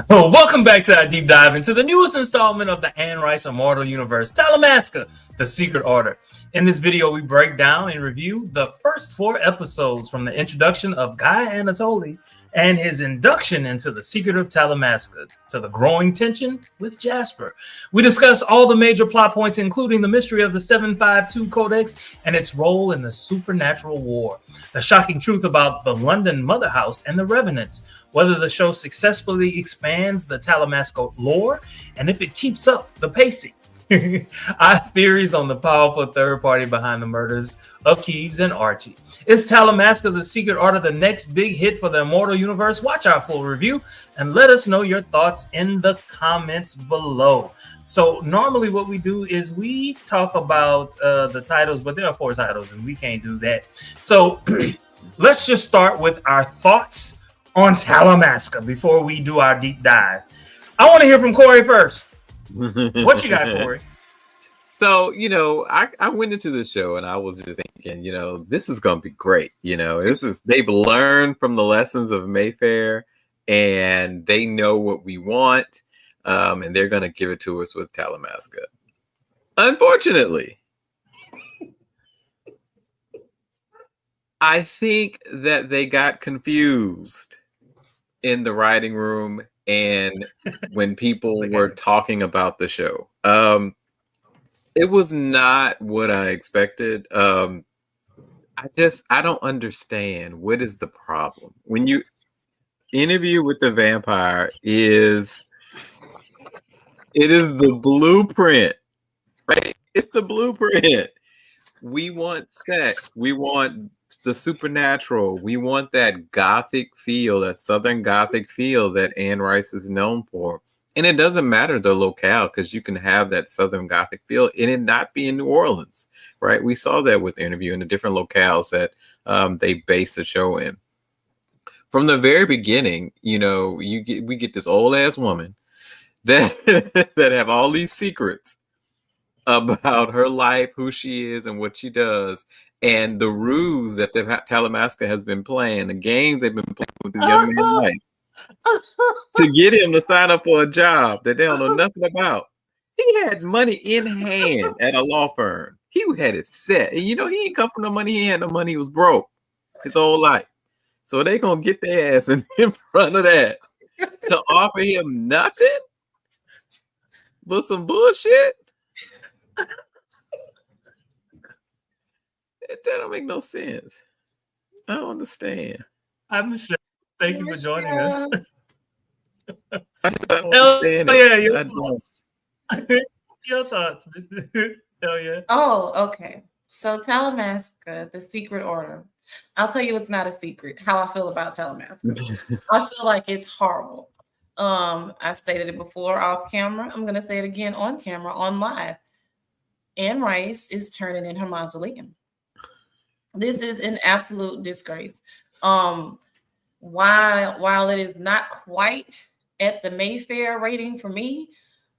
Welcome back to our deep dive into the newest installment of the Anne Rice Immortal Universe, Talamasca, The Secret Order. In this video, we break down and review the first 4 episodes from the introduction of Guy Anatole and his induction into the secretive Talamasca to the growing tension with Jasper. We discuss all the major plot points, including the mystery of the 752 codex and its role in the supernatural war, the shocking truth about the London Mother House and the Revenants, whether the show successfully expands the Talamasca lore, and if it keeps up the pacing. Our theories on the powerful third party behind the murders of Keves and Archie. Is Talamasca the Secret Order the next big hit for the Immortal Universe? Watch our full review and let us know your thoughts in the comments below. So normally what we do is we talk about the titles, but there are 4 titles and we can't do that. So let's just start with our thoughts on Talamasca before we do our deep dive. I want to hear from Corey first. What you got, Corey? So, I went into the show and I was just thinking, this is going to be great. They've learned from the lessons of Mayfair and they know what we want. And they're going to give it to us with Talamasca. Unfortunately, I think that they got confused in the writing room and when people were talking about the show. It was not what I expected. I don't understand. What is the problem? When you interview with the vampire it is the blueprint, right? It's the blueprint. We want sex. We want the supernatural. We want that gothic feel, that Southern gothic feel that Anne Rice is known for. And it doesn't matter the locale, because you can have that Southern gothic feel and it not be in New Orleans, right? We saw that with Interview in the different locales that they base the show in. From the very beginning, we get this old ass woman that that have all these secrets about her life, who she is, and what she does. And the ruse that the Talamasca has been playing, the games they've been playing with the young man's life, to get him to sign up for a job that they don't know nothing about. He had money in hand at a law firm. He had it set. And he ain't come from no money. He had no money. He was broke his whole life. So they gonna get their ass in front of that to offer him nothing but some bullshit. That don't make no sense. I don't understand. I'm sure. Thank you for joining us. I don't understand. Yeah, your thoughts. Your thoughts. Hell yeah. Oh, okay. So Talamasca, the Secret Order. I'll tell you it's not a secret how I feel about Talamasca. I feel like it's horrible. I stated it before off camera. I'm gonna say it again on camera, on live. Anne Rice is turning in her mausoleum. This is an absolute disgrace. While it is not quite at the Mayfair rating for me,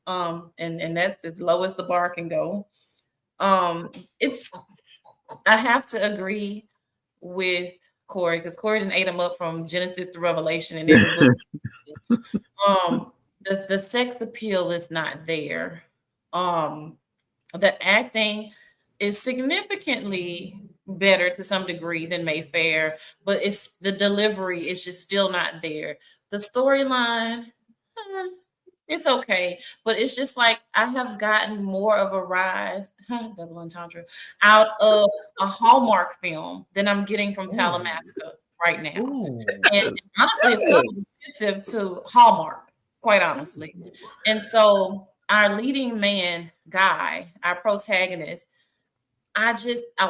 and that's as low as the bar can go. I have to agree with Corey, because Corey didn't ate him up from Genesis to Revelation, and it was the sex appeal is not there. The acting is significantly better to some degree than Mayfair, but it's the delivery is just still not there. The storyline, it's okay, but it's just like I have gotten more of a rise, double entendre, out of a Hallmark film than I'm getting from Talamasca right now. Ooh, and honestly, it's expensive to Hallmark, quite honestly. And so our leading man, Guy, our protagonist, I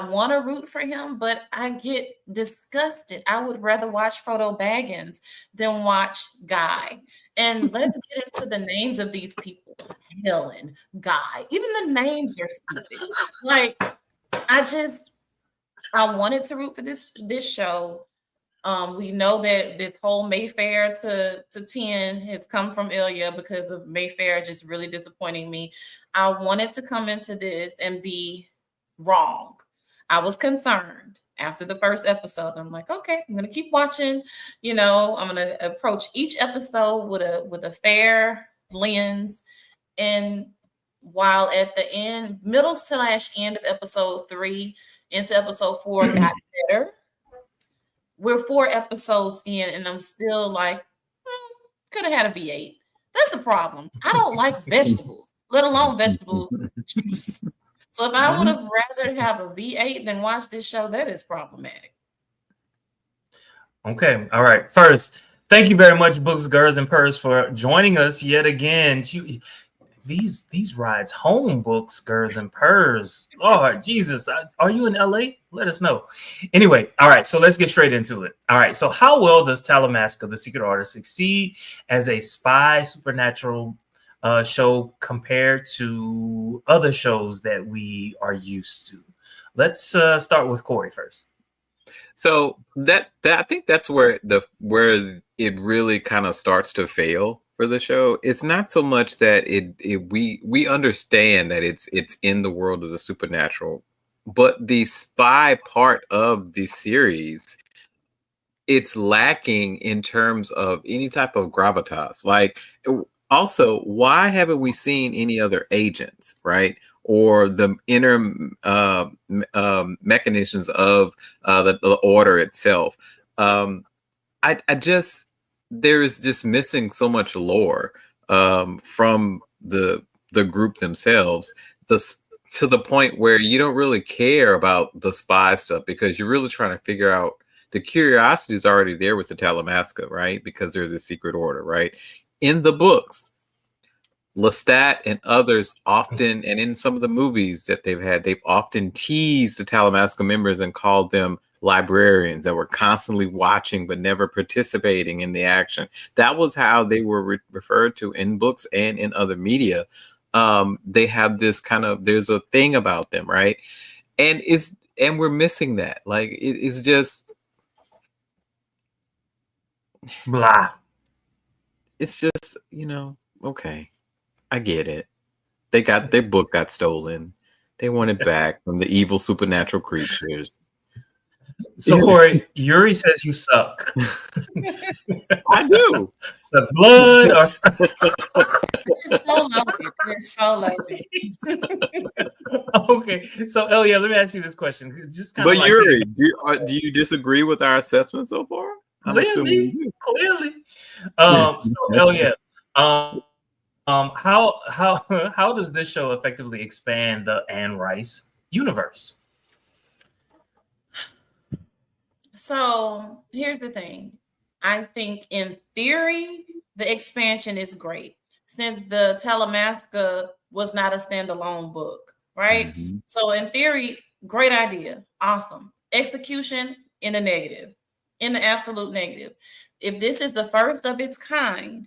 want to root for him, but I get disgusted. I would rather watch Frodo Baggins than watch Guy. And let's get into the names of these people. Helen, Guy, even the names are stupid. Like, I wanted to root for this show. We know that this whole Mayfair to 10 has come from Ilya because of Mayfair just really disappointing me. I wanted to come into this and be wrong. I was concerned after the first episode. I'm like, okay, I'm gonna keep watching. You know, I'm gonna approach each episode with a fair lens. And while at the middle / end of episode 3 into episode 4 got better, we're 4 episodes in, and I'm still like, could have had a V8. That's the problem. I don't like vegetables, let alone vegetable juice. So if I would have rather have a V8 than watch this show, that is problematic. Okay. All right. First, thank you very much, Books, Girls, and Purrs, for joining us yet again. These rides home, Books, Girls, and Purrs. Lord Jesus, are you in LA? Let us know. Anyway, all right, so let's get straight into it. All right, so how well does Talamasca, the Secret Order, succeed as a spy supernatural show compared to other shows that we are used to? Let's start with Corey first. So that I think that's where it really kind of starts to fail for the show. It's not so much that we understand that it's in the world of the supernatural, but the spy part of the series, it's lacking in terms of any type of gravitas. Like, also, why haven't we seen any other agents, right? Or the inner mechanisms of the order itself. I just, there is just missing so much lore from the group themselves, to the point where you don't really care about the spy stuff, because you're really trying to figure out, the curiosity is already there with the Talamasca, right? Because there's a secret order, right? In the books, Lestat and others often, and in some of the movies that they've often teased the Talamasca members and called them librarians that were constantly watching but never participating in the action. That was how they were referred to in books and in other media. They have this kind of, there's a thing about them, right? And we're missing that. Like, it's just blah. It's just, okay. I get it. Their book got stolen. They want it back from the evil supernatural creatures. So Corey, Yuri says you suck. I do. So blood or It's so loaded. It's so loaded. Okay. So Elia, let me ask you this question. Just kind but of Yuri, do you disagree with our assessment so far? Clearly. So Elia, how does this show effectively expand the Anne Rice universe? So here's the thing. I think in theory, the expansion is great, since the Talamasca was not a standalone book, right? Mm-hmm. So in theory, great idea. Awesome. Execution in the negative, in the absolute negative. If this is the first of its kind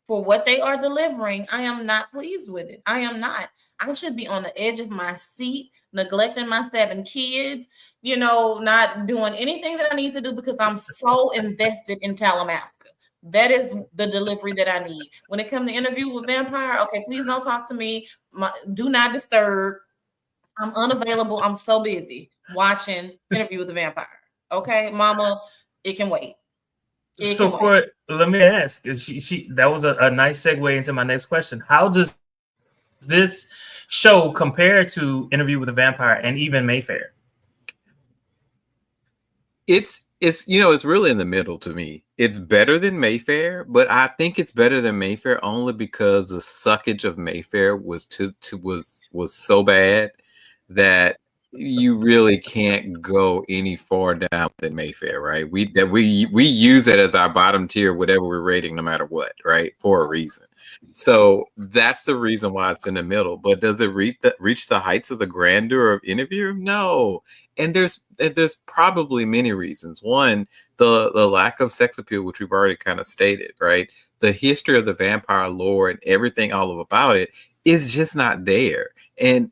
for what they are delivering, I am not pleased with it. I am not. I should be on the edge of my seat, neglecting my 7 kids, not doing anything that I need to do, because I'm so invested in Talamasca. That is the delivery that I need. When it comes to Interview with Vampire, okay, please don't talk to me. Do not disturb. I'm unavailable. I'm so busy watching Interview with the Vampire. Okay, Mama, it can wait. So, Corey, let me ask. That was a nice segue into my next question. How does this show compare to Interview with a Vampire and even Mayfair? It's it's really in the middle to me. It's better than Mayfair, but I think it's better than Mayfair only because the suckage of Mayfair was so bad that you really can't go any far down than Mayfair, right? We use it as our bottom tier, whatever we're rating, no matter what, right? For a reason. So that's the reason why it's in the middle. But does it reach the heights of the grandeur of Interview? No. And there's probably many reasons. One, the lack of sex appeal, which we've already kind of stated, right? The history of the vampire lore and everything all about it is just not there. And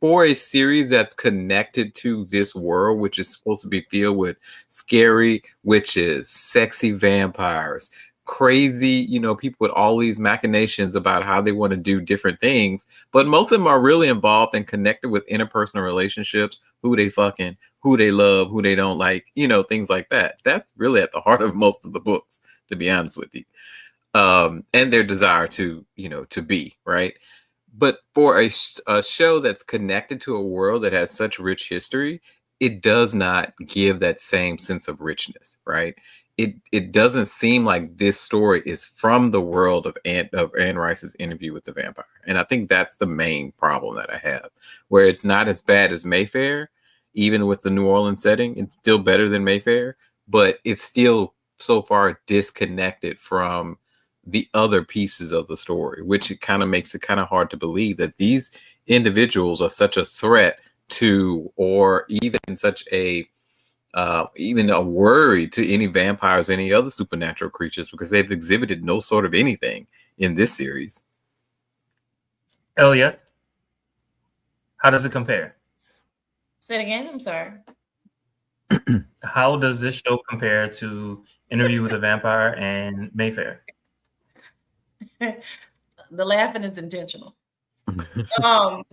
for a series that's connected to this world, which is supposed to be filled with scary witches, sexy vampires, crazy, people with all these machinations about how they want to do different things, but most of them are really involved and connected with interpersonal relationships, who they fucking, who they love, who they don't like, things like that. That's really at the heart of most of the books, to be honest with you. And their desire to be right. But for a show that's connected to a world that has such rich history, it does not give that same sense of richness, right? It doesn't seem like this story is from the world of Anne Rice's Interview with the Vampire. And I think that's the main problem that I have, where it's not as bad as Mayfair, even with the New Orleans setting. It's still better than Mayfair, but it's still so far disconnected from the other pieces of the story, which it kind of makes it kind of hard to believe that these individuals are such a threat to, or even such a even a worry to any vampires, any other supernatural creatures, because they've exhibited no sort of anything in this series. Elliot, how does it compare? Say it again. I'm sorry. How does this show compare to Interview with a Vampire and Mayfair? The laughing is intentional. So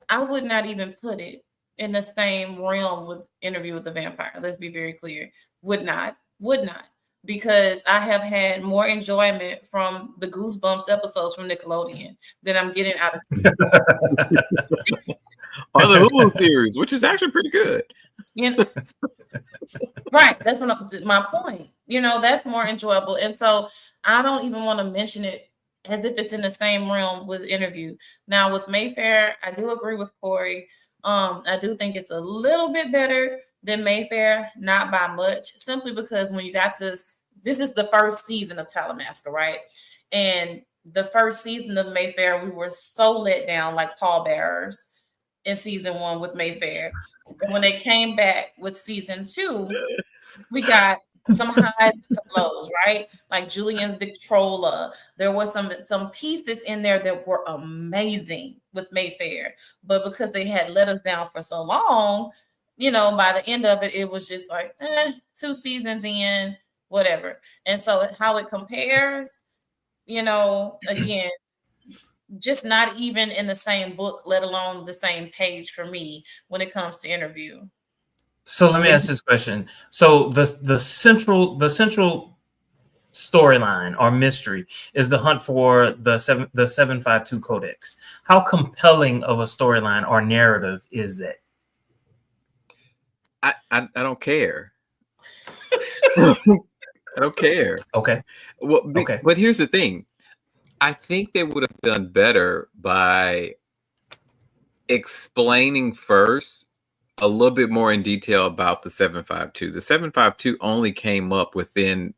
I would not even put it in the same realm with Interview with the Vampire. Let's be very clear. Would not. Because I have had more enjoyment from the Goosebumps episodes from Nickelodeon than I'm getting out of or the Hulu series, which is actually pretty good. Right. That's my point. That's more enjoyable. And so I don't even want to mention it as if it's in the same realm with Interview. Now with Mayfair, I do agree with Corey. I do think it's a little bit better than Mayfair, not by much, simply because when you got to, this is the first season of Talamasca, right? And the first season of Mayfair, we were so let down like pallbearers in season 1 with Mayfair. And when they came back with season 2, we got some highs and some lows, right? Like Julian's Victrola. There was some pieces in there that were amazing with Mayfair, but because they had let us down for so long, by the end of it, it was just like 2 seasons in, whatever. And so how it compares, again, just not even in the same book, let alone the same page for me when it comes to Interview. So let me ask this question. So the central storyline or mystery is the hunt for the 752 codex. How compelling of a storyline or narrative is that? I don't care. I don't care. Okay. Well, but here's the thing. I think they would have done better by explaining first a little bit more in detail about the 752. The 752 only came up within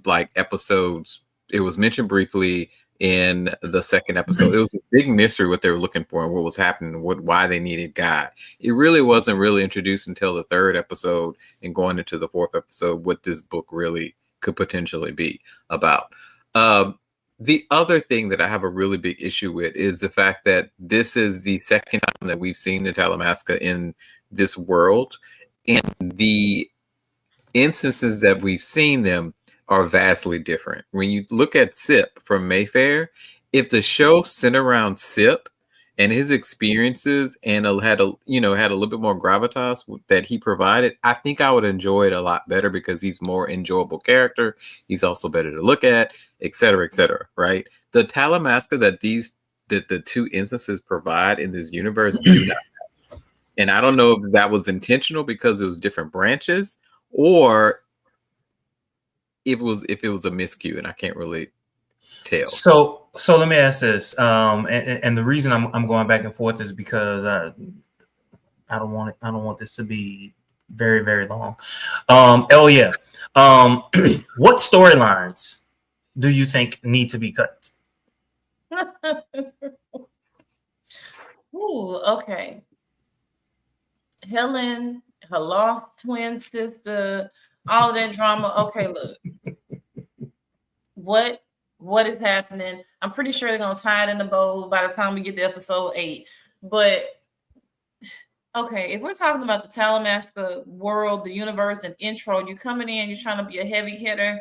like episodes. It was mentioned briefly in the second episode. It was a big mystery what they were looking for and what was happening, why they needed Guy. It really wasn't really introduced until the third episode and going into the fourth episode what this book really could potentially be about. The other thing that I have a really big issue with is the fact that this is the second time that we've seen the Talamasca in this world, and the instances that we've seen them are vastly different. When you look at Sip from Mayfair, if the show centered around Sip and his experiences and had a little bit more gravitas that he provided, I think I would enjoy it a lot better because he's more enjoyable character. He's also better to look at, et cetera, right? The Talamasca that the two instances provide in this universe do not have. And I don't know if that was intentional because it was different branches or if it was a miscue, and I can't really tell. So let me ask this, and the reason I'm going back and forth is because I don't want this to be very, very long. What storylines do you think need to be cut? Ooh, okay. Helen, her lost twin sister, all that drama. Okay, look. What is happening? I'm pretty sure they're gonna tie it in the bow by the time we get to episode 8. But okay, if we're talking about the Talamasca world, the universe, and intro, you're coming in, you're trying to be a heavy hitter.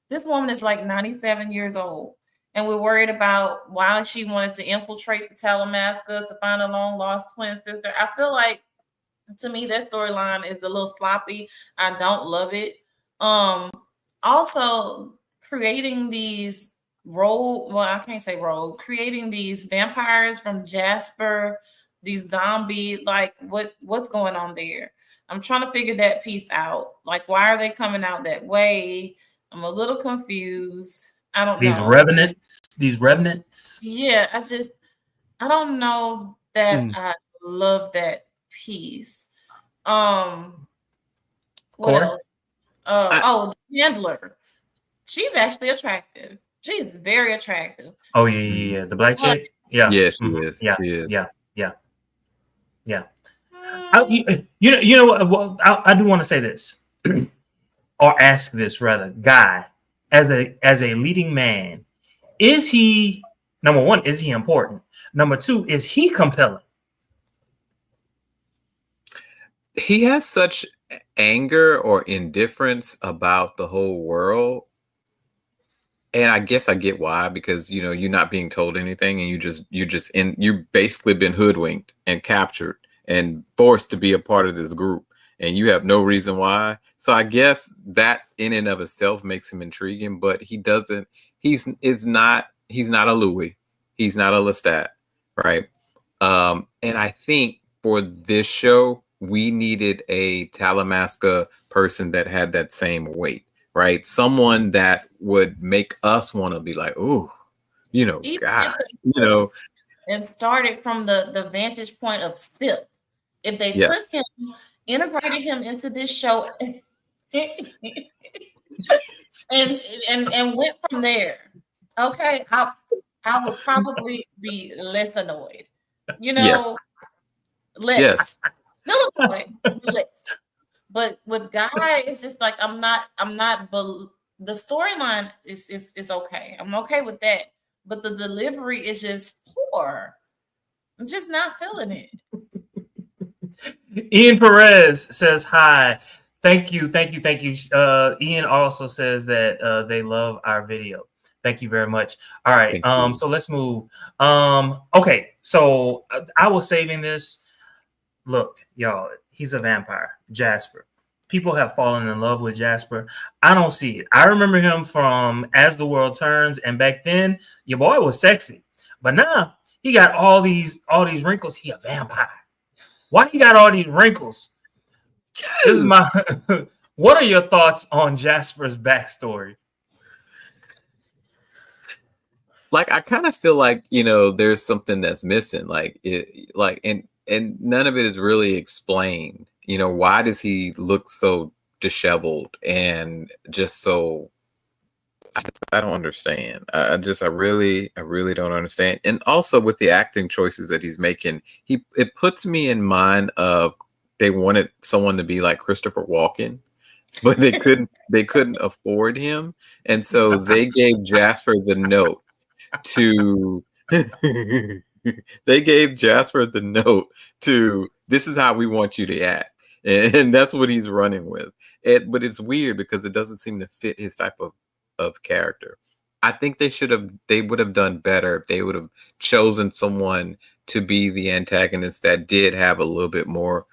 This woman is like 97 years old, and we're worried about why she wanted to infiltrate the Talamasca to find a long lost twin sister. I feel like, to me, that storyline is a little sloppy. I don't love it. Also creating these I can't say creating these vampires from Jasper, these zombie, like what's going on there? I'm trying to figure that piece out. Like, why are they coming out that way? I'm a little confused. I don't These know. revenants. Yeah, I don't know that I love that piece. What Corey? else? The handler. She's actually attractive. She's very attractive. Oh yeah. The black But chick. Yeah. Yeah, she is. Yeah. She is. Yeah. You know what? Well, I do want to say this, or ask this rather, Guy, as a leading man, is he, number one, is he important? Number two, is he compelling? He has such anger or indifference about the whole world. And I guess I get why, because you're not being told anything, and you've basically been hoodwinked and captured and forced to be a part of this group, and you have no reason why. So I guess that in and of itself makes him intriguing, but he's not a Louis, he's not a Lestat, right? And I think for this show, we needed a Talamasca person that had that same weight. Right, someone that would make us want to be like, oh, God, and started from the vantage point of Sip. If they took him, integrated him into this show, and went from there, okay, I would probably be less annoyed. Less. Still annoyed, less. But with Guy, it's just like I'm not. The storyline is okay. I'm okay with that. But the delivery is just poor. I'm just not feeling it. Ian Perez says hi. Thank you. Ian also says that they love our video. Thank you very much. All right. So let's move. Okay. So I was saving this. Look, y'all, he's a vampire, Jasper. People have fallen in love with Jasper. I don't see it. I remember him from As the World Turns, and back then, your boy was sexy. But now he got all these wrinkles. He a vampire. Why he got all these wrinkles? This is my. What are your thoughts on Jasper's backstory? Like, I kind of feel like there's something that's missing. And none of it is really explained. Why does he look so disheveled and just so? I don't understand. I really don't understand. And also with the acting choices that he's making, it puts me in mind of they wanted someone to be like Christopher Walken, but they couldn't afford him, and so they gave Jasper the note to. They gave Jasper the note to, this is how we want you to act. And that's what he's running with. But it's weird because it doesn't seem to fit his type of character. I think they would have done better if they would have chosen someone to be the antagonist that did have a little bit more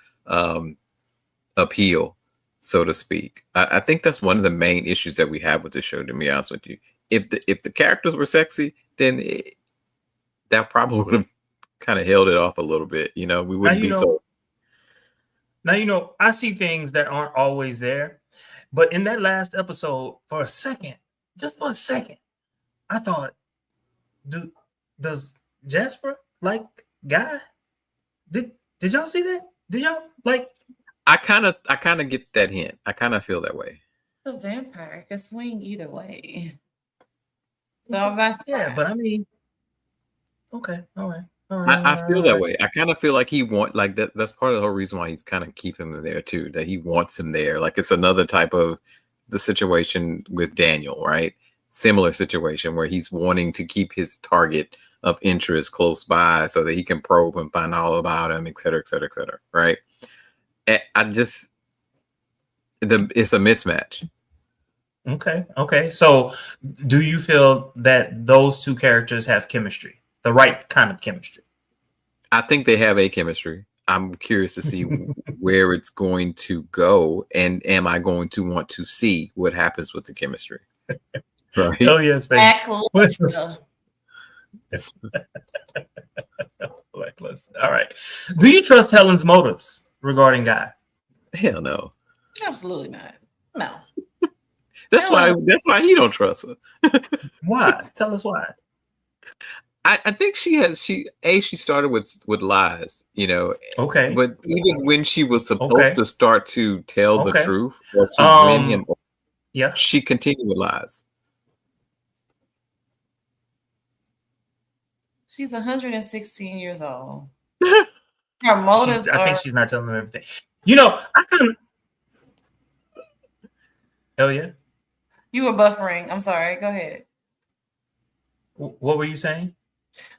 appeal, so to speak. I think that's one of the main issues that we have with the show, to be honest with you. If the characters were sexy, then that probably would have kind of held it off a little bit. We wouldn't be so. Now, I see things that aren't always there. But in that last episode, just for a second, I thought, does Jasper like Guy? Did y'all see that? Did y'all like? I kind of get that hint. I kind of feel that way. The vampire can swing either way. So that's but I mean, okay, all right. I feel that way. I kind of feel like he like that. That's part of the whole reason why he's kind of keeping him there too. That he wants him there. Like, it's another type of the situation with Daniel, right? Similar situation where he's wanting to keep his target of interest close by so that he can probe and find all about him, et cetera, et cetera, et cetera. Right? And it's a mismatch. Okay. So, do you feel that those two characters have chemistry, the right kind of chemistry? I think they have a chemistry. I'm curious to see where it's going to go, and am I going to want to see what happens with the chemistry? Right? Oh yes, baby. Lackluster. Lackluster. All right. Do you trust Helen's motives regarding Guy? Hell no. Absolutely not. No. That's why he don't trust her. Why? Tell us why. I think she started with lies, you know. Okay. But even when she was supposed Okay. to start to tell the Okay. truth or to win him, Yeah. she continued with lies. She's 116 years old. Her motives I think she's not telling them everything. You know, I kind of. Hell yeah. You were buffering. I'm sorry. Go ahead. What were you saying?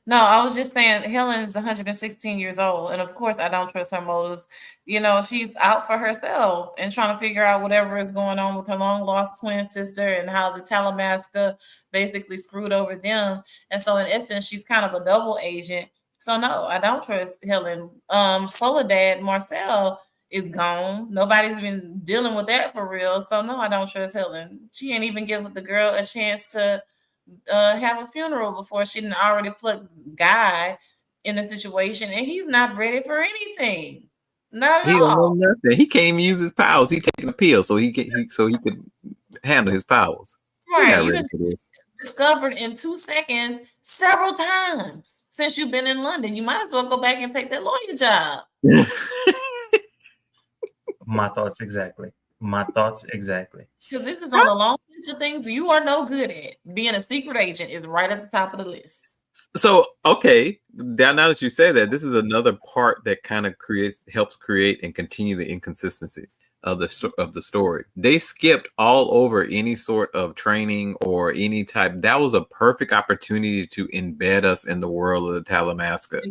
No, I was just saying Helen is 116 years old. And of course, I don't trust her motives. You know, she's out for herself and trying to figure out whatever is going on with her long lost twin sister and how the Talamasca basically screwed over them. And so, in essence, she's kind of a double agent. So, no, I don't trust Helen. Soledad Marcel is gone. Nobody's been dealing with that for real. So, no, I don't trust Helen. She ain't even give the girl a chance to have a funeral before she didn't already put Guy in the situation, and he's not ready for anything. Not at He don't know all. nothing. He can't even use his powers. He taking a pill so he could handle his powers. He's Right. not You ready done for this. discovered in 2 seconds several times since you've been in London. You might as well go back and take that lawyer job. My thoughts exactly. Because this is on the long list of things you are no good at. Being a secret agent is right at the top of the list. So, okay, now that you say that, this is another part that kind of helps create and continue the inconsistencies of the story. They skipped all over any sort of training or any type. That was a perfect opportunity to embed us in the world of the Talamasca.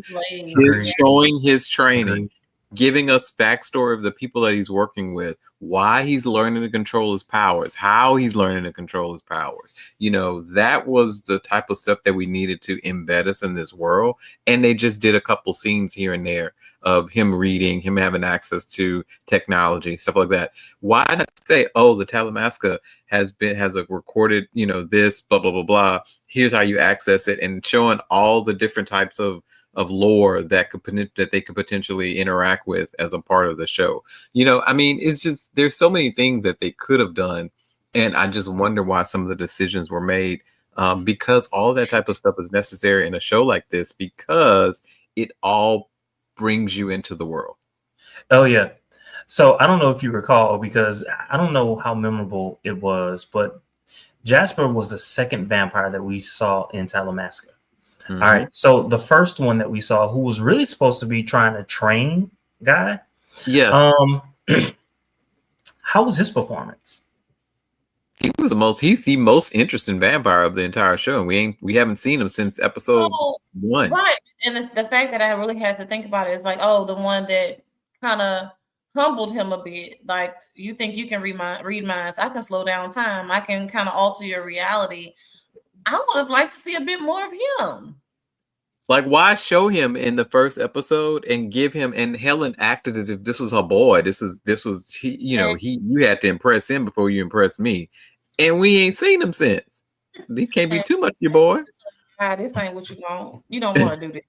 Showing his training, giving us backstory of the people that he's working with, why he's learning to control his powers, how he's learning to control his powers. You know, that was the type of stuff that we needed to embed us in this world. And they just did a couple scenes here and there of him reading, him having access to technology, stuff like that. Why not say, oh, the Talamasca has a recorded, you know, this, blah, blah, blah, blah. Here's how you access it, and showing all the different types of lore that they could potentially interact with as a part of the show. You know, I mean, it's just, there's so many things that they could have done, and I just wonder why some of the decisions were made, because all that type of stuff is necessary in a show like this, because it all brings you into the world. Oh yeah. So I don't know if you recall, because I don't know how memorable it was, but Jasper was the second vampire that we saw in Talamasca. Mm-hmm. All right. So the first one that we saw, who was really supposed to be trying to train Guy. Yeah. How was his performance? He's the most interesting vampire of the entire show, and we haven't seen him since episode 1. Right. And the fact that I really had to think about it is like, oh, the one that kind of humbled him a bit. Like, you think you can read minds? I can slow down time. I can kind of alter your reality. I would have liked to see a bit more of him. Like, why show him in the first episode and give him? And Helen acted as if this was her boy. This was he. You know, you had to impress him before you impress me, and we ain't seen him since. He can't be too much your boy. God, this ain't what you want. You don't want to do this.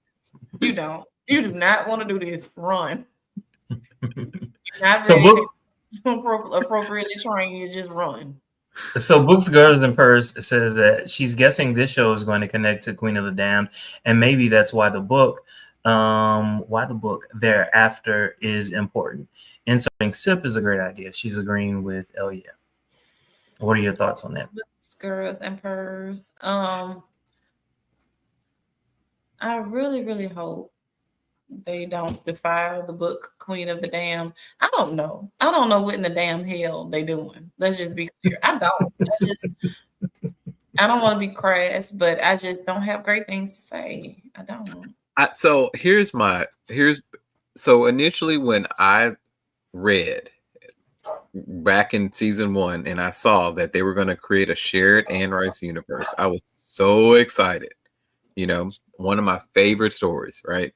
You don't. You do not want to do this. Run. Not so ready to appropriately train you. Just run. So Books, Girls, and Purse says that she's guessing this show is going to connect to Queen of the Damned, and maybe that's why the book thereafter is important. Inserting Sip is a great idea. She's agreeing with Elia. What are your thoughts on that? Books, Girls, and Purse. I really, really hope they don't defile the book Queen of the Damned. I don't know what in the damn hell they doing. Let's just be clear. I don't want to be crass, but I just don't have great things to say. I don't. So initially when I read back in season 1 and I saw that they were going to create a shared Anne Rice universe, I was so excited. You know, one of my favorite stories, right?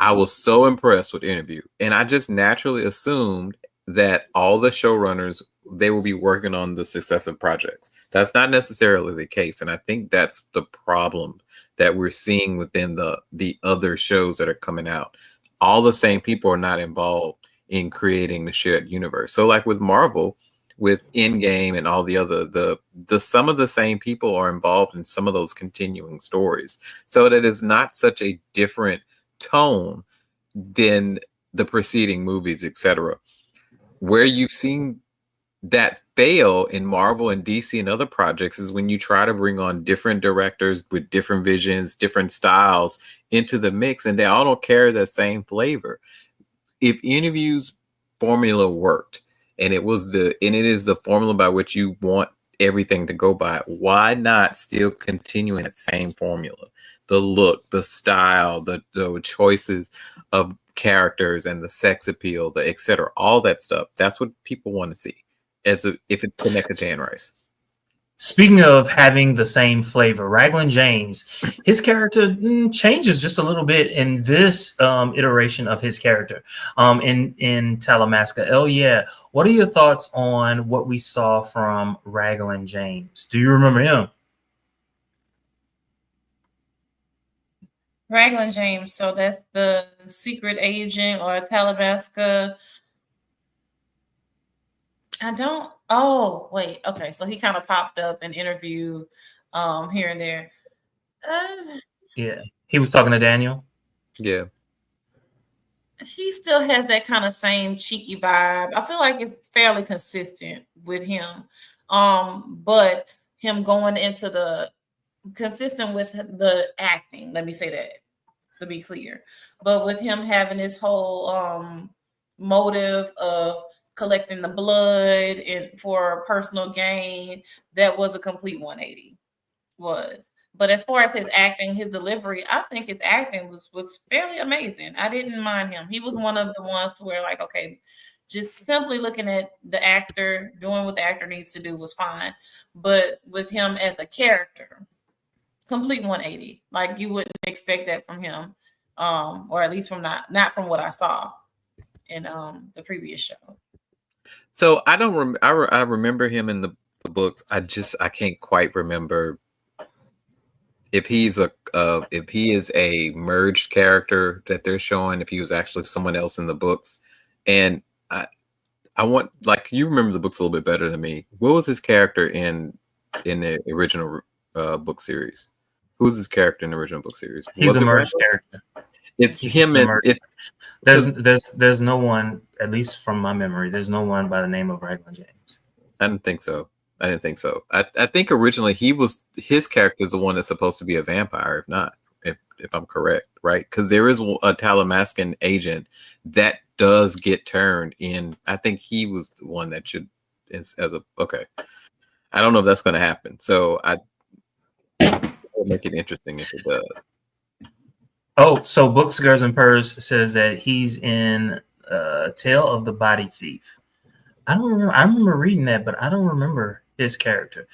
I was so impressed with Interview, and I just naturally assumed that all the showrunners, they will be working on the successive projects. That's not necessarily the case, and I think that's the problem that we're seeing within the other shows that are coming out. All the same people are not involved in creating the shared universe. So like with Marvel, with Endgame and all the other the some of the same people are involved in some of those continuing stories. So that it's not such a different tone than the preceding movies, etc. Where you've seen that fail in Marvel and DC and other projects is when you try to bring on different directors with different visions, different styles into the mix, and they all don't carry the same flavor. If Interview's formula worked, and it is the formula by which you want everything to go by, why not still continue in that same formula? The look, the style, the choices of characters and the sex appeal, the etc., all that stuff. That's what people want to see if it's connected to Anne Rice. Speaking of having the same flavor, Raglan James, his character changes just a little bit in this iteration of his character in Talamasca. Oh, yeah. What are your thoughts on what we saw from Raglan James? Do you remember him? Raglan James, so that's the secret agent or Talamasca. I don't. Oh, wait. Okay, so he kind of popped up in interview here and there. Yeah, he was talking to Daniel. Yeah, he still has that kind of same cheeky vibe. I feel like it's fairly consistent with him. But him going into the consistent with the acting, let me say that to be clear. But with him having this whole motive of collecting the blood and for personal gain, that was a complete 180. But as far as his acting, his delivery, I think his acting was fairly amazing. I didn't mind him. He was one of the ones to where, like, okay, just simply looking at the actor, doing what the actor needs to do was fine. But with him as a character, complete 180. Like, you wouldn't expect that from him, or at least from not from what I saw in the previous show. So I don't I remember him in the books. I can't quite remember if he is a merged character that they're showing, if he was actually someone else in the books. And I want, like, you remember the books a little bit better than me. What was his character in the original book series? Who's his character in the original book series? He's the merged character. It's him and there's no one, at least from my memory, there's no one by the name of Raglan James. I didn't think so. I think originally his character is the one that's supposed to be a vampire, if I'm correct, right? Because there is a Talamascan agent that does get turned in. I think he was the one that should okay. I don't know if that's going to happen. So it'll make it interesting if it does. Oh, so Books, Girls, and Purrs says that he's in Tale of the Body Thief. I don't remember. I remember reading that, but I don't remember his character.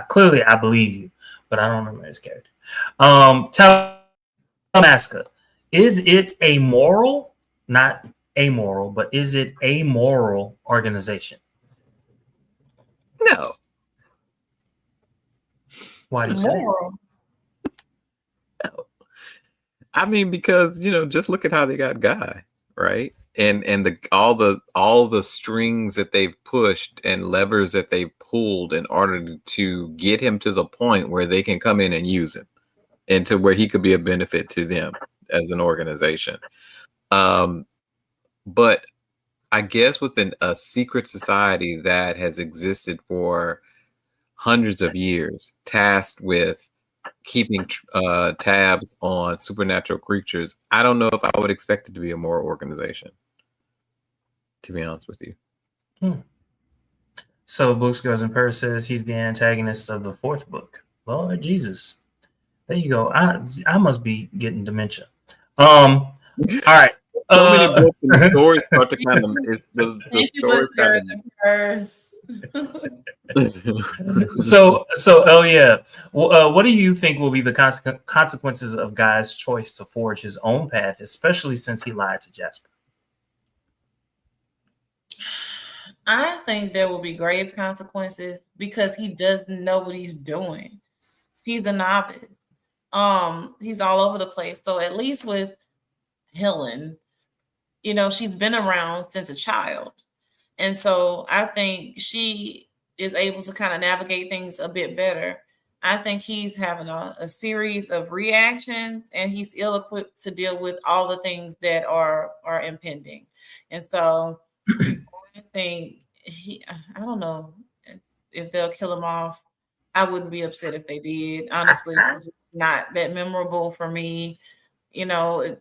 Clearly, I believe you, but I don't remember his character. Talamasca, is it a moral, not amoral, but is it a moral organization? No. Why do you say Moral? No. I mean, because just look at how they got Guy, right? And all the strings that they've pushed and levers that they've pulled in order to get him to the point where they can come in and use him, and to where he could be a benefit to them as an organization. But I guess within a secret society that has existed for hundreds of years, tasked with keeping tabs on supernatural creatures, I don't know if I would expect it to be a moral organization, to be honest with you. So Books, Girls, and Purrs says he's the antagonist of the 4th book. Lord Jesus. There you go. I must be getting dementia. All right. So many books and the stories start to kind of the stories kind of. So what do you think will be the consequences of Guy's choice to forge his own path, especially since he lied to Jasper? I think there will be grave consequences because he doesn't know what he's doing. He's a novice. He's all over the place. So at least with Helen, you know, she's been around since a child. And so I think she is able to kind of navigate things a bit better. I think he's having a series of reactions and he's ill-equipped to deal with all the things that are impending. And so I think I don't know if they'll kill him off. I wouldn't be upset if they did. Honestly, it's not that memorable for me. You know,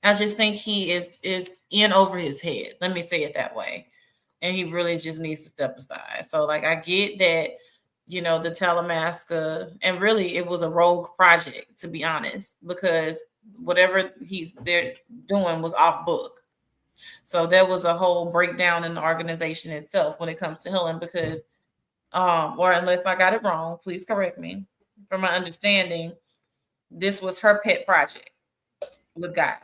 I just think he is in over his head. Let me say it that way. And he really just needs to step aside. So, like, I get that, you know, the Talamasca, and really it was a rogue project, to be honest, because whatever they're doing was off book. So there was a whole breakdown in the organization itself when it comes to Helen, because, or unless I got it wrong, please correct me. From my understanding, this was her pet project with Guy.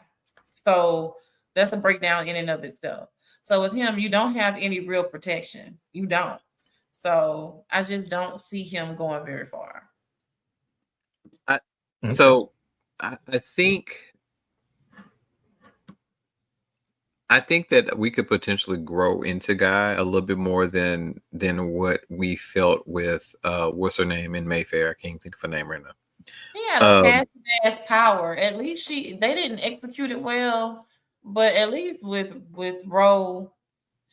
So that's a breakdown in and of itself. So with him, you don't have any real protection. You don't. So I just don't see him going very far. So I think that we could potentially grow into Guy a little bit more than what we felt with what's her name in Mayfair. I can't think of her name right now. He had a ass power. At least they didn't execute it well, but at least with Ro,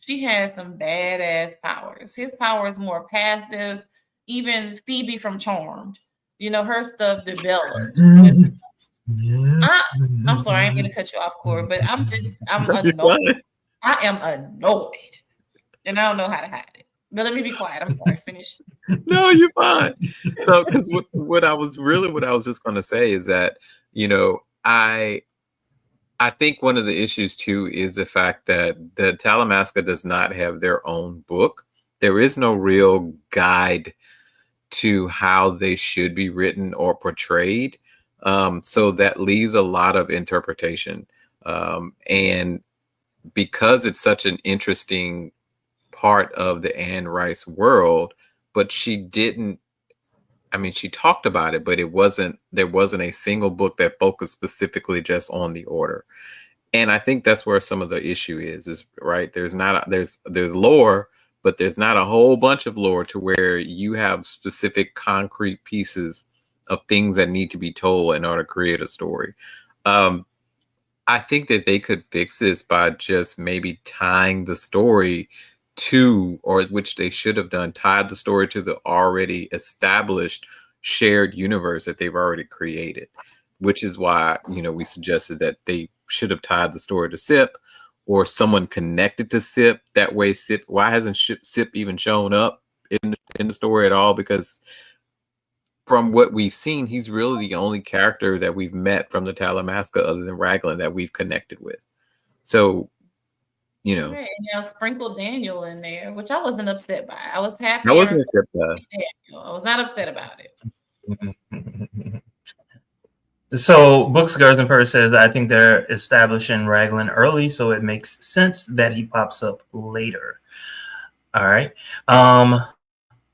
she has some badass powers. His power is more passive. Even Phoebe from Charmed, you know, her stuff developed. I'm sorry, I ain't gonna cut you off, Corey, but I'm annoyed. I am annoyed, and I don't know how to hide it. But let me be quiet. I'm sorry. Finish. No, you're fine. So, because what I was just going to say is that, you know, I think one of the issues too is the fact that the Talamasca does not have their own book. There is no real guide to how they should be written or portrayed. So that leaves a lot of interpretation. And because it's such an interesting part of the Anne Rice world, but she talked about it, but there wasn't a single book that focused specifically just on the order. And I think that's where some of the issue is right. There's lore, but there's not a whole bunch of lore to where you have specific concrete pieces of things that need to be told in order to create a story. I think that they could fix this by just maybe tying the story to, or which they should have done, tied the story to the already established shared universe that they've already created, which is why, you know, we suggested that they should have tied the story to Sip or someone connected to Sip. That way, why hasn't Sip even shown up in the story at all? Because from what we've seen, he's really the only character that we've met from the Talamasca other than Raglan that we've connected with. So, you know, and now sprinkle Daniel in there, which I wasn't upset by. I was happy. I wasn't upset by Daniel. I was not upset about it. So Books, Girls, and Purse says, I think they're establishing Raglan early, so it makes sense that he pops up later. All right.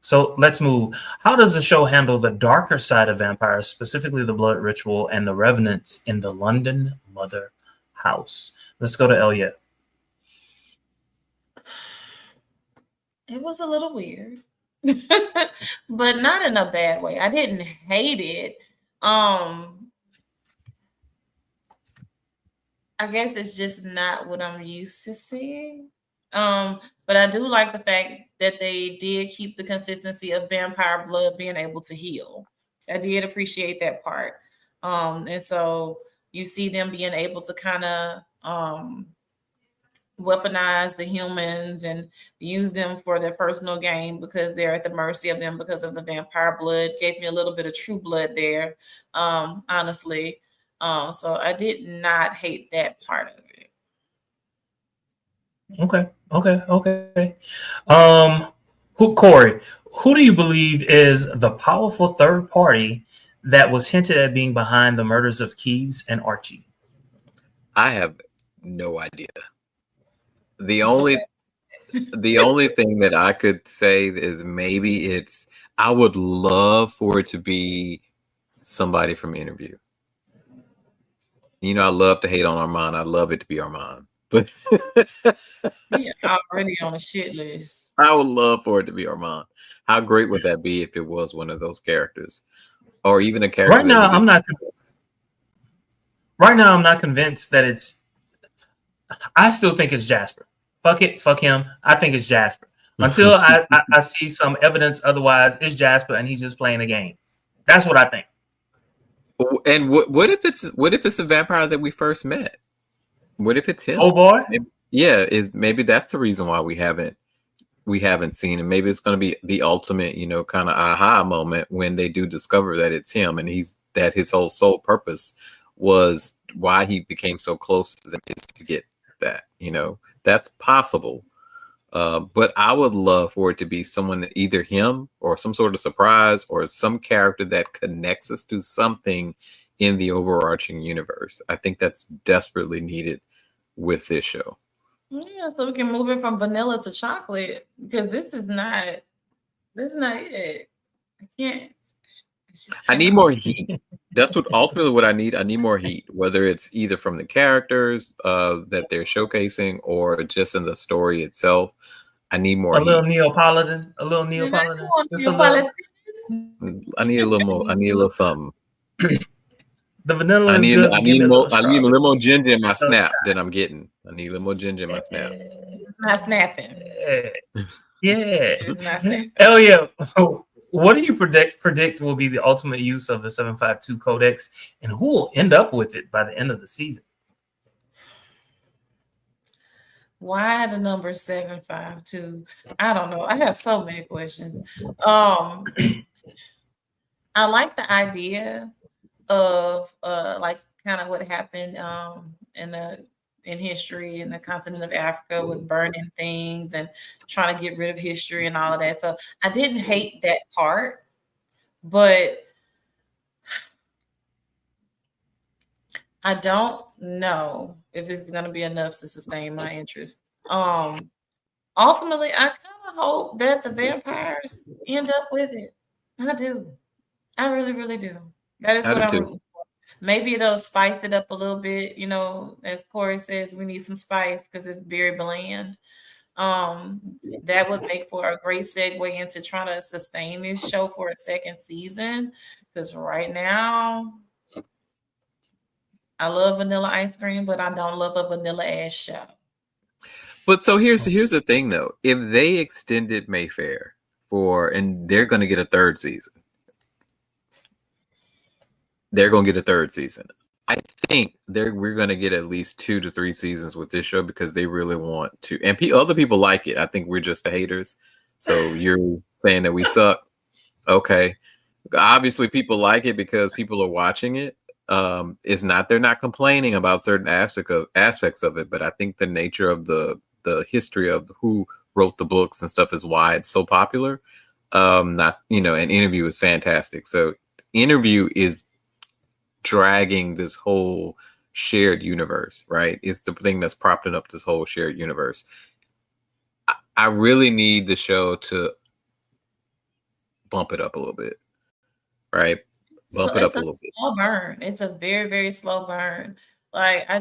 So let's move. How does the show handle the darker side of vampires, specifically the blood ritual and the revenants in the London Mother House? Let's go to Elliot. It was a little weird, but not in a bad way. I didn't hate it. I guess it's just not what I'm used to seeing. But I do like the fact that they did keep the consistency of vampire blood being able to heal. I did appreciate that part. And so you see them being able to kind of weaponize the humans and use them for their personal gain because they're at the mercy of them because of the vampire blood. Gave me a little bit of True Blood there, honestly. So I did not hate that part of it. Okay. Corey, who do you believe is the powerful third party that was hinted at being behind the murders of Keves and Archie? I have no idea. The only thing that I could say is maybe I would love for it to be somebody from Interview. I love to hate on Armand. I love it to be Armand. But You're already on a shit list. I would love for it to be Armand. How great would that be if it was one of those characters? Or even a character. Right now, I'm not convinced that it's. I still think it's Jasper. Fuck it, fuck him. I think it's Jasper. Until I see some evidence otherwise, it's Jasper and he's just playing a game. That's what I think. And what if it's a vampire that we first met? What if it's him? Oh boy. Maybe that's the reason why we haven't seen him. Maybe it's going to be the ultimate, kind of aha moment when they do discover that it's him, and that his whole sole purpose was why he became so close to them is to get that. That's possible. But I would love for it to be someone, either him or some sort of surprise or some character that connects us to something in the overarching universe. I think that's desperately needed with this show. Yeah, so we can move it from vanilla to chocolate, because this is not it. I can't. I need more heat. That's ultimately what I need. I need more heat, whether it's either from the characters that they're showcasing or just in the story itself. I need more. Little Neapolitan. I need a little more. I need a little something. The vanilla. I need a little more ginger in my snap than I'm getting. I need a little more ginger in my snap. It's not snapping. Yeah. It's not snapping. Hell yeah. What do you predict will be the ultimate use of the 752 codex, and who will end up with it by the end of the season? Why the number 752? I don't know. I have so many questions. I like the idea of like kind of what happened in history in the continent of Africa with burning things and trying to get rid of history and all of that. So I didn't hate that part, but I don't know if it's going to be enough to sustain my interest. Ultimately, I kind of hope that the vampires end up with it. I do. I really, really do. That is what I'm rooting for. Maybe it'll spice it up a little bit. As Corey says, we need some spice because it's very bland. That would make for a great segue into trying to sustain this show for a second season. Because right now, I love vanilla ice cream, but I don't love a vanilla ass show. But so here's the thing though. If they extended Mayfair and they're going to get a third season. They're going to get a third season. I think we're going to get at least 2 to 3 seasons with this show because they really want to. And other people like it. I think we're just the haters. So you're saying that we suck. Okay. Obviously people like it because people are watching it. They're not complaining about certain aspects of it, but I think the nature of the history of who wrote the books and stuff is why it's so popular. An Interview is fantastic. So Interview is dragging this whole shared universe, right? It's the thing that's propping up this whole shared universe. I really need the show to bump it up a little bit, right? Bump it up a little bit. Slow burn. It's a very, very slow burn. Like I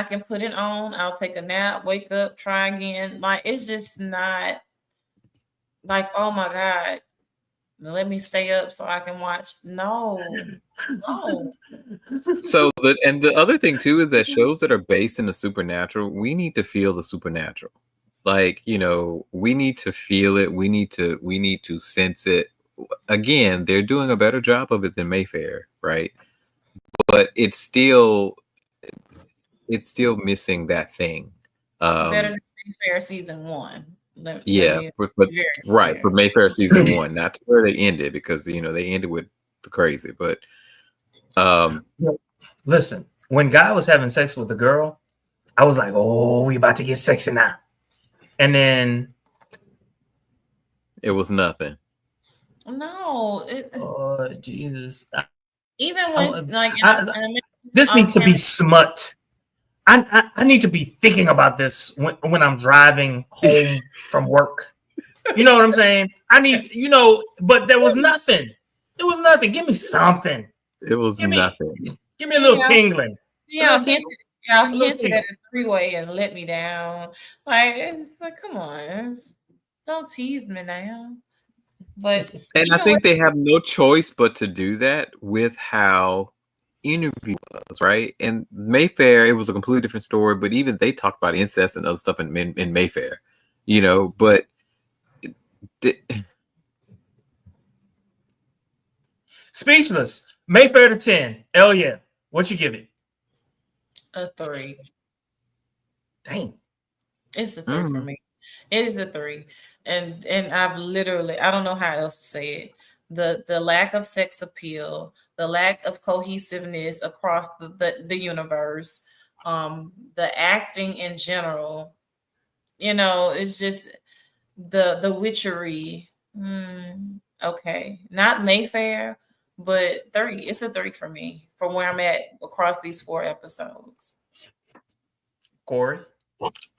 can put it on. I'll take a nap, wake up, try again. Like it's just not like, oh my God, let me stay up so I can watch. No. So the other thing too is that shows that are based in the supernatural, we need to feel the supernatural. Like, we need to feel it. We need to sense it. Again, they're doing a better job of it than Mayfair, right? But it's still missing that thing. Better than Mayfair season 1. For Mayfair season 1, not to where they ended because they ended with the crazy, but Listen, when Guy was having sex with the girl, I was like, "Oh, we about to get sexy now," and then it was nothing. No, oh Jesus! even when This needs to be smut. I need to be thinking about this when I'm driving home from work. You know what I'm saying? I need, but there was nothing. There was nothing. Give me something. It was nothing. Give me a little tingling. Yeah, hinted at a three-way and let me down. It's like, come on, don't tease me now. But I think they have no choice but to do that with how interview was, right? And Mayfair, it was a completely different story, but even they talked about incest and other stuff in Mayfair, but Speechless. Mayfair to 10. Hell yeah. What you give it? A 3. Dang. It's a 3 for me. It is a 3. And I've literally, I don't know how else to say it. The lack of sex appeal, the lack of cohesiveness across the universe, the acting in general, it's just the witchery. Okay, not Mayfair, but 3. It's a 3 for me from where I'm at across these 4 episodes. Corey?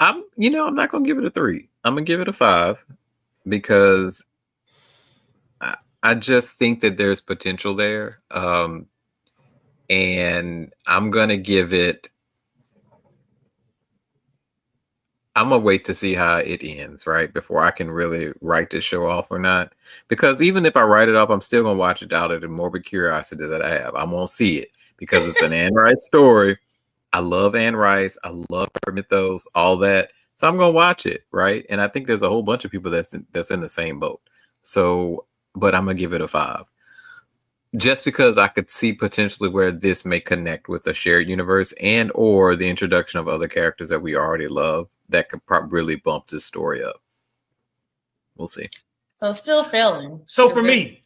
I'm not gonna give it a 3. I'm gonna give it a 5 because I just think that there's potential there. And I'm gonna give it. I'm gonna wait to see how it ends, right? Before I can really write this show off or not. Because even if I write it off, I'm still gonna watch it out of the morbid curiosity that I have. I'm gonna see it because it's an Anne Rice story. I love Anne Rice. I love her mythos, all that. So I'm gonna watch it, right? And I think there's a whole bunch of people that's in the same boat. So, but I'm gonna give it a 5. Just because I could see potentially where this may connect with a shared universe and or the introduction of other characters that we already love that could probably really bump this story up. We'll see. So still failing. So for me,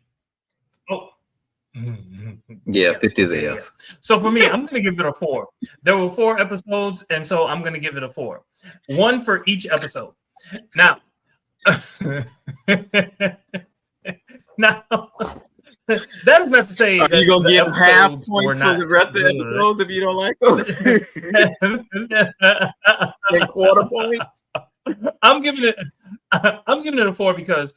yeah, 50 is AF. Yeah. So for me, I'm going to give it a 4. There were 4 episodes, and so I'm going to give it a 4. 1 for each episode. Now, that is not to say are that you gonna give half points for the rest of the episodes if you don't like them? And quarter points. I'm giving it a 4 because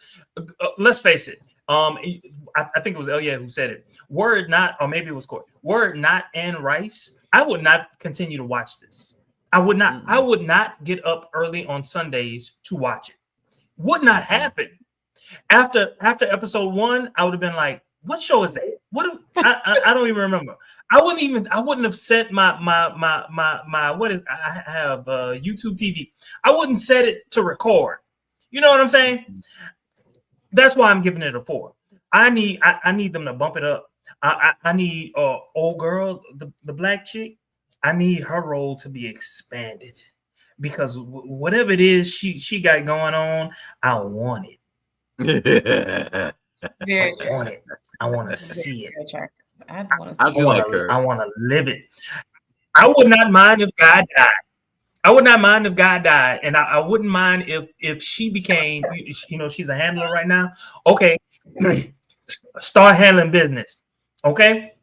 let's face it. I think it was Elia who said it. Word not, or maybe it was Corey. Word not Anne Rice. I would not continue to watch this. I would not. Mm-hmm. I would not get up early on Sundays to watch it. Would not happen. After episode 1, I would have been like, "What show is that? What? I don't even remember. I wouldn't have set my what is? I have YouTube TV. I wouldn't set it to record. You know what I'm saying? That's why I'm giving it a 4. I need them to bump it up. I need old girl, the black chick. I need her role to be expanded because whatever it is she got going on, I want it. I want to see it. I want to live it. I would not mind if Guy died. And I wouldn't mind if she became, she's a handler right now. Okay, start handling business. Okay,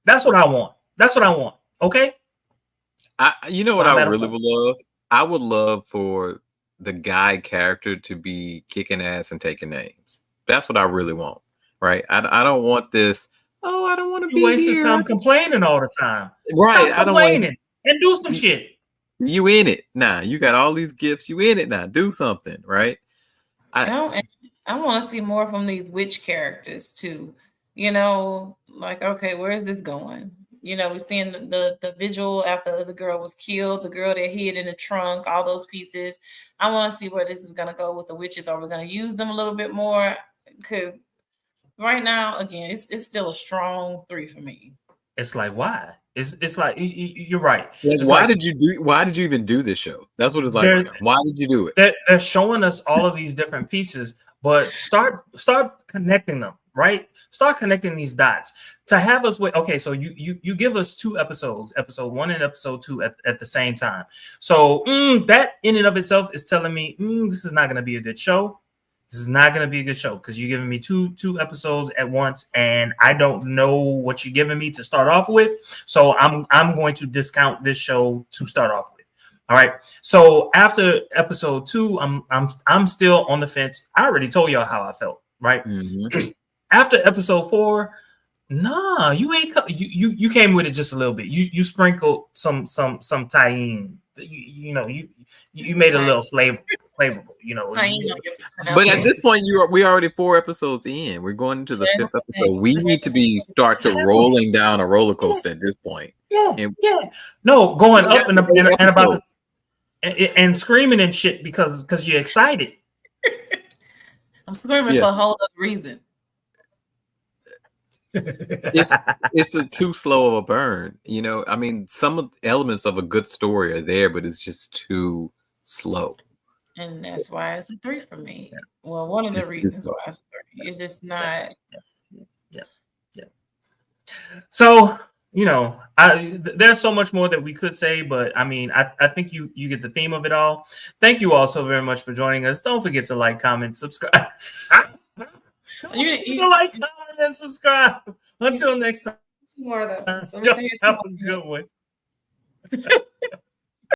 that's what I want. Okay. What I really would love? I would love for the Guy character to be kicking ass and taking names. That's what I really want, right? I don't want this. Oh, I don't want to be waste his time complaining all the time. Right? Stop complaining and do some shit. You in it now? You got all these gifts. You in it now? Do something, right? I want to see more from these witch characters too. Okay, where is this going? We're seeing the visual after the girl was killed, the girl that hid in the trunk, all those pieces. I want to see where this is going to go with the witches. Are we going to use them a little bit more? Because right now, again, it's still a strong 3 for me. It's like, why? It's like, you're right. Why did you even do this show? That's what it's like right now. Why did you do it? They're showing us all of these different pieces, but start connecting them. right? Start connecting these dots to have us wait. Okay, so you give us 2 episodes, episode 1 and episode 2 at the same time. So that in and of itself is telling me this is not going to be a good show. This is not going to be a good show because you're giving me two episodes at once, and I don't know what you're giving me to start off with. So I'm going to discount this show to start off with. All right. So after episode 2, I'm still on the fence. I already told y'all how I felt, right? Mm-hmm. After episode 4, nah, you ain't you came with it just a little bit. You sprinkled some tahine. You made a little flavorful, you know. But at this point, we already 4 episodes in. We're going into the 5th episode. We need to start to rolling down a roller coaster at this point. Yeah. No, going up and about and screaming and shit because you're excited. I'm screaming for a whole other reason. It's too slow of a burn. You know, I mean, some of the elements of a good story are there, but it's just too slow. And that's why it's a 3 for me. Well, one of the reasons why it's 3. It's just not. Yeah. So, you know, there's so much more that we could say, but I mean, I think you get the theme of it all. Thank you all so very much for joining us. Don't forget to like, comment, subscribe. You like, comment, and subscribe. Until next time. More though. Have a good one.